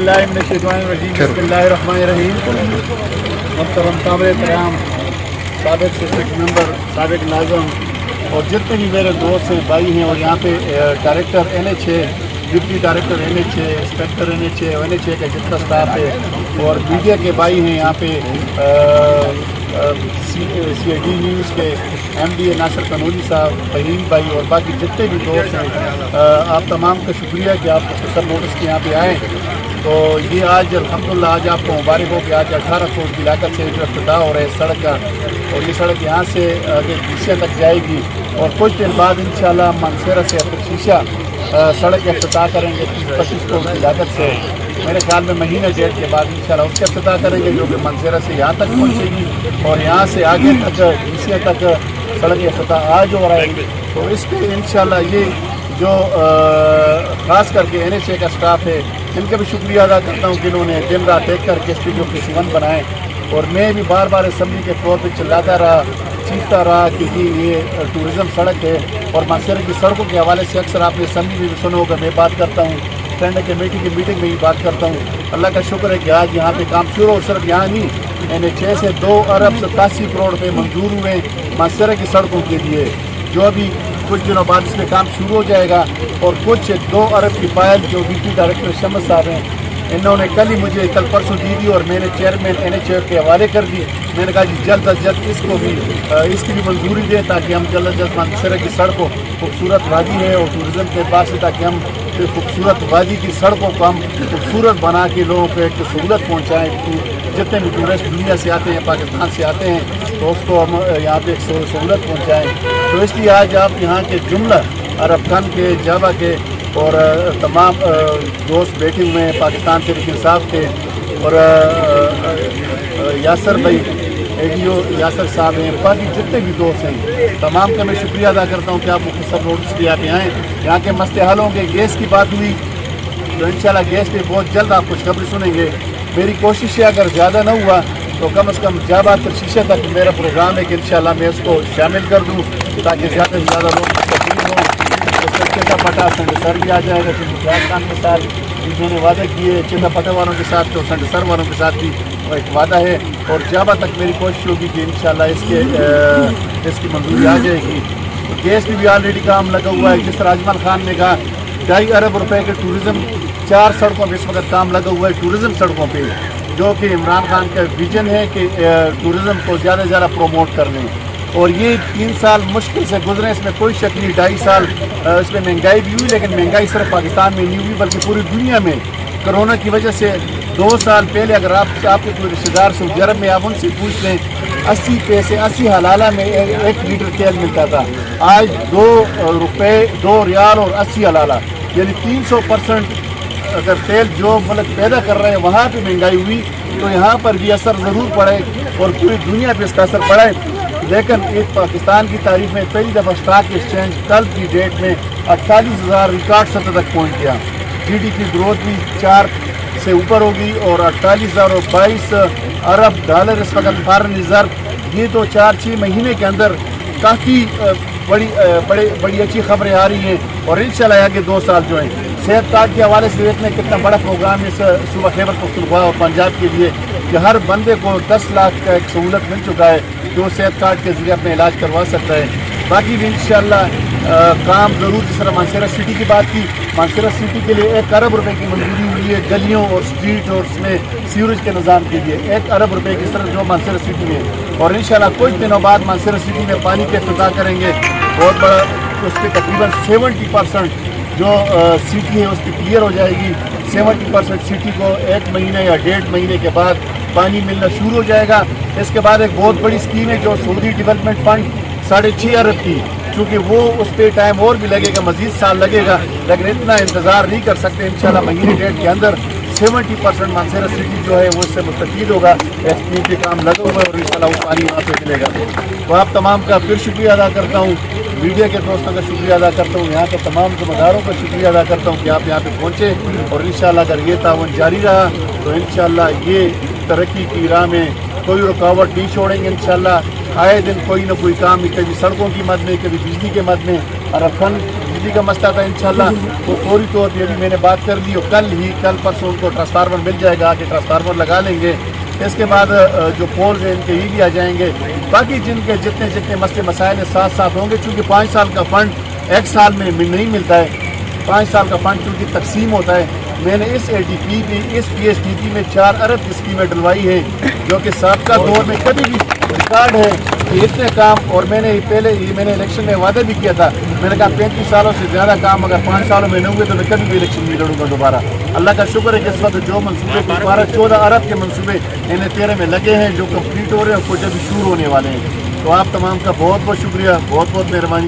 बिस्मिल्लाहिर्रहमानिर्रहीम। मुहतरम ताबे-ए-कराम, साबिक district member, साबिक नाज़िम और जितने भी मेरे दोस्त हैं, भाई हैं, और यहाँ पे डायरेक्टर NH है, डिप्टी डायरेक्टर NH है, इंस्पेक्टर NH है, NH का जितना स्टाफ है, और मीडिया के भाई हैं यहाँ पे CID न्यूज़ के MD नासिर कनौली साहब, फहीम भाई और बाकी जितने भी दोस्त हैं, आप तमाम का शुक्रिया कि आप मुख्तसर नोटिस के यहाँ पे आएँ। तो ये आज अल्हम्दुलिल्लाह आज आपको मुबारक हो कि आज 18 करोड़ की लागत से इफ्तिताह हो रहा है सड़क का, और ये सड़क यहाँ से आगे शीशा तक जाएगी और कुछ दिन बाद इंशाल्लाह मानसेरा से शीशा सड़क का इफ्तिताह करेंगे 25 करोड़ की लागत से। मेरे ख्याल में महीने डेढ़ के बाद इंशाल्लाह उसका इफ्तिताह करेंगे, जो कि मानसेरा से यहाँ तक पहुँचेगी और यहाँ से आगे तक शीशा तक सड़क का इफ्तिताह आज हो रहा है। तो इस पर इंशाल्लाह ये जो ख़ास करके NHA का स्टाफ है, इनका भी शुक्रिया अदा करता हूँ कि इन्होंने दिन रात एक करके इस पर जो PC1 बनाए, और मैं भी बार बार असम्बली के फ्लोर पर चिल्लाता रहा, चीखता रहा कि ये टूरिज़म सड़क है। और मानसेरा की सड़कों के हवाले से अक्सर आपने असम्बली में भी सुना होगा, मैं बात करता हूँ, स्टैंडिंग कमेटी की मीटिंग में भी बात करता हूँ। अल्लाह का शुक्र है कि आज यहाँ पे काम शुरू हो, सिर्फ यहाँ नहीं NHA से 2 अरब 87 करोड़ रुपये मंजूर हुए मानसेरा की सड़कों के लिए, जो अभी कुछ दिनों बाद इसमें काम शुरू हो जाएगा। और कुछ 2 अरब की फाइल जो डिप्टी डायरेक्टर शमस साहब हैं, इन्होंने कल ही मुझे कल परसों दी थी और मैंने चेयरमैन NHA के हवाले कर दी। मैंने कहा जी जल्द अज जल्द इसको भी इसकी भी मंजूरी दें, ताकि हम जल्द अज जल्द मानसेरा की सड़कों, खूबसूरत वादी है और टूरिज़म के पास से, ताकि हम खूबसूरत वादी की सड़कों को हम खूबसूरत बना के लोगों को एक सहूलत पहुँचाएँ। जितने भी टूरिस्ट दुनिया से आते हैं, पाकिस्तान से आते हैं, तो उसको हम यहाँ पे एक सहूलत पहुँचाएँ। तो इसलिए आज आप यहाँ के जुमला अरब खान के, जावा के और तमाम दोस्त बैठे हुए हैं, पाकिस्तान तहरीक इंसाफ के और यासर भाई ADO यासर साहब हैं, बाकी जितने भी दोस्त हैं, तमाम का मैं शुक्रिया अदा करता हूँ कि आप मुख्तसर नोटिस के यहाँ पे आएँ। यहाँ के मसले हल होंगे। गैस की बात हुई तो इंशाल्लाह गैस पे बहुत जल्द आप खुशखबरी सुनेंगे। मेरी कोशिश है अगर ज़्यादा ना हुआ तो कम से कम जाबाद शीशे तक मेरा प्रोग्राम है कि इंशाल्लाह मैं उसको शामिल कर दूँ, ताकि ज़्यादा से ज़्यादा लोग मुस्तफ़ीद हों। चेता पटा संडे सर भी आ जाएगा, तो मुख्तार खान के साथ जिन्होंने वादा किए चेता पटा वालों के साथ, तो संडे सर वालों के साथ भी एक वादा है। और जाबा तक मेरी कोशिश होगी कि इंशाल्लाह इसकी मंजूरी आ जाएगी। तो गैस भी ऑलरेडी काम लगा हुआ है। जिस तरह अजमल खान ने कहा 2.5 अरब रुपए के टूरिज़म 4 सड़कों पर इस वक्त काम लगा हुआ है, टूरिज़म सड़कों पे, जो कि इमरान खान का विजन है कि टूरिज़म को ज़्यादा से ज़्यादा प्रमोट करने। और ये 3 साल मुश्किल से गुजरे, इसमें कोई शक नहीं। 2.5 साल इसमें महंगाई भी हुई, लेकिन महंगाई सिर्फ पाकिस्तान में नहीं हुई बल्कि पूरी दुनिया में। कोरोना की वजह से 2 साल पहले अगर आपके कोई रिश्तेदार सऊदी अरब में, आप उनसे पूछ लें, 80 पैसे 80 हलाला में 1 लीटर तेल मिलता था। आज 2 रुपये 2 रियाल और 80 हलाला, यानी 300% अगर तेल जो मुल्क पैदा कर रहे हैं वहाँ पे महंगाई हुई, तो यहाँ पर भी असर ज़रूर पड़े और पूरी दुनिया पे इसका असर पड़े। लेकिन एक पाकिस्तान की तारीख में पहली दफ़ा स्टॉक एक्सचेंज कल की डेट में 48,000 रिकॉर्ड सतह तक पहुँच गया। GDP ग्रोथ भी 4 से ऊपर होगी और 48,022 अरब डॉलर इस वक्त फॉरेन रिजर्व। ये तो 4-6 महीने के अंदर काफ़ी बड़ी अच्छी खबरें आ रही हैं। और इंशाल्लाह आगे 2 साल जो हैं सेहत कार्ड के हवाले से देखने कितना बड़ा प्रोग्राम इस सूबा खैबर पख्तूनख्वा और पंजाब के लिए, कि हर बंदे को 10 लाख का एक सहूलत मिल चुका है, जो सेहत कार्ड के जरिए अपना इलाज करवा सकता है। बाकी भी इंशाल्लाह काम ज़रूर। जिस तरह मानसेरा सिटी की बात की, मानसेरा सिटी के लिए 1 अरब रुपए की मंजूरी हुई है, गलियों और स्ट्रीट और उसमें सीवरेज के निज़ाम के लिए 1 अरब रुपए की तरह जो मानसेरा सिटी में। और इंशाल्लाह कुछ दिनों बाद मानसेरा सिटी में पानी का इफ्तिताह करेंगे बहुत बड़ा, उसके तकरीबन 70% जो सिटी है उसकी क्लियर हो जाएगी। 70% सिटी को 1 महीने या 1.5 महीने के बाद पानी मिलना शुरू हो जाएगा। इसके बाद एक बहुत बड़ी स्कीम है जो सऊदी डेवलपमेंट फंड 6.5 अरब की, चूँकि वो उस पर टाइम और भी लगेगा, मज़ीद साल लगेगा, लेकिन इतना इंतज़ार नहीं कर सकते। इंशाल्लाह महीने 1.5 के अंदर 70% मानसेरा सिटी जो है वो उससे मुस्तफ़ीद होगा। स्कीम के काम लगा हुआ है और इंशाल्लाह वो पानी वहाँ पे मिलेगा। तो आप तमाम का फिर शुक्रिया अदा करता हूँ, मीडिया के दोस्तों का शुक्रिया अदा करता हूँ, यहाँ के तमाम ज़िम्मेदारों का शुक्रिया अदा करता हूँ कि आप यहाँ पे पहुँचे। और इंशाल्लाह अगर ये तावन जारी रहा तो इंशाल्लाह ये तरक्की की राह में कोई रुकावट नहीं छोड़ेंगे। इंशाल्लाह आए दिन कोई ना कोई काम, कभी सड़कों की मद में, कभी बिजली के मद में। अरब खान بجلی کا مسئلہ تھا انشاءاللہ وہ فوری طور پہ ابھی میں نے بات کر لی اور کل پرسوں ان کو ٹرانسفارمر مل جائے گا کہ ٹرانسفارمر لگا لیں گے. اس کے بعد جو پولز ہیں ان کے یہ بھی آ جائیں گے. باقی جن کے جتنے مسئلے مسائل ہیں ساتھ ساتھ ہوں گے چونکہ 5 سال کا فنڈ ایک سال میں نہیں ملتا ہے. 5 سال کا فنڈ چونکہ تقسیم ہوتا ہے. میں نے اس ADP میں اس PSDP میں 4 ارب کی اسکیمیں ڈلوائی ہیں جو کہ سابقہ دور میں کبھی بھی ریکارڈ ہے کہ اتنے کام. اور میں نے الیکشن میں وعدہ بھی کیا تھا. میں نے کہا 35 سالوں سے زیادہ کام اگر 5 سالوں میں نہیں ہوئے تو میں کبھی بھی الیکشن نہیں لڑوں گا دوبارہ. اللہ کا شکر ہے کہ اس وقت جو منصوبے 14 ارب کے منصوبے N13 میں لگے ہیں جو کمپلیٹ ہو رہے ہیں اور کچھ ابھی شروع ہونے والے ہیں. تو آپ تمام کا بہت بہت شکریہ, بہت بہت مہربانی.